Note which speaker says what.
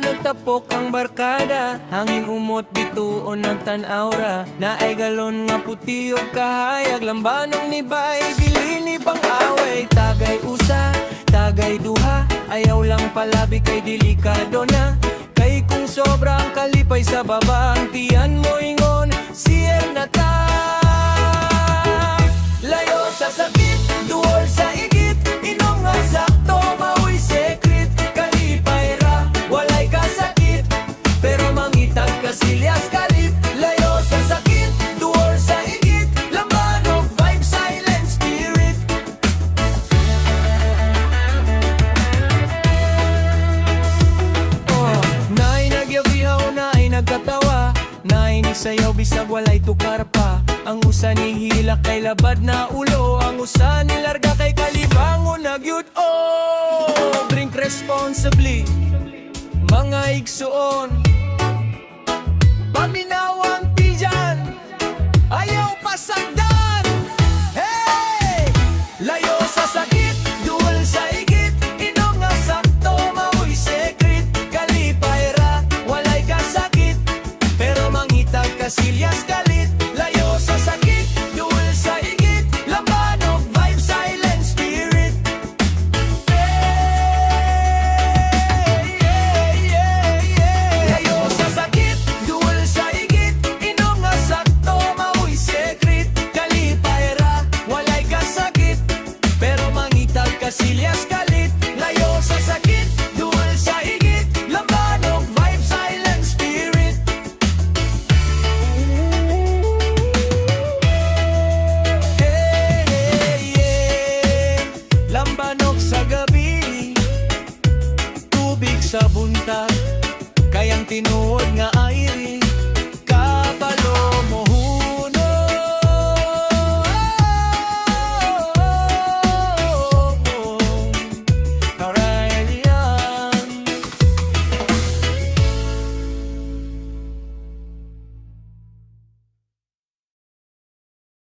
Speaker 1: nagtapok ang barkada, hangin umot bituon ng tanawra. Na ay galon nga puti o kahayag, lambanong ni bay dili ni pang away. Tagay usa, tagay duha, ayaw lang palabi kay delikado na. Kay kung sobrang kalipay sa baba, ang tiyan mo ingon, siyer na ta. Layo sa sakit, duol sa igit, inom nga sakto, mauy sekret. Kalipay ra, walay kasakit, pero mangitag kasilyas kalit. Layo sa sakit, duol sa igit, lambanog vibe, silent spirit. Naay nagyabihaw, naay nagkatawa, naay ni sayaw bisag walay tukar pa. Ang usa ni hilak kay labad na ulo, ang usa ni larga kay kalibangon nagyud. Oh, drink responsibly, mga igsuon. Paminawang tiyan, ayaw pasagdan. Hey! Layo sa sakit, duol sa igit, inom nga sakto, mauy sekret. Kalipay ra, walay kasakit, pero mangitag kasilyas kalit. Layo sa sakit, duol sa igit, lambanog vibe, silent spirit. Layo sa sakit, duol sa igit, inom nga sakto, mauy sekret. Kalipay ra, walay kasakit, pero mangitag kasilyas kalit. Layo sa sakit, duol sa igit, lambanog vibe, silent spirit. Lambanok sa gabi, tubig sa buntag, kayang tinuod nga airi.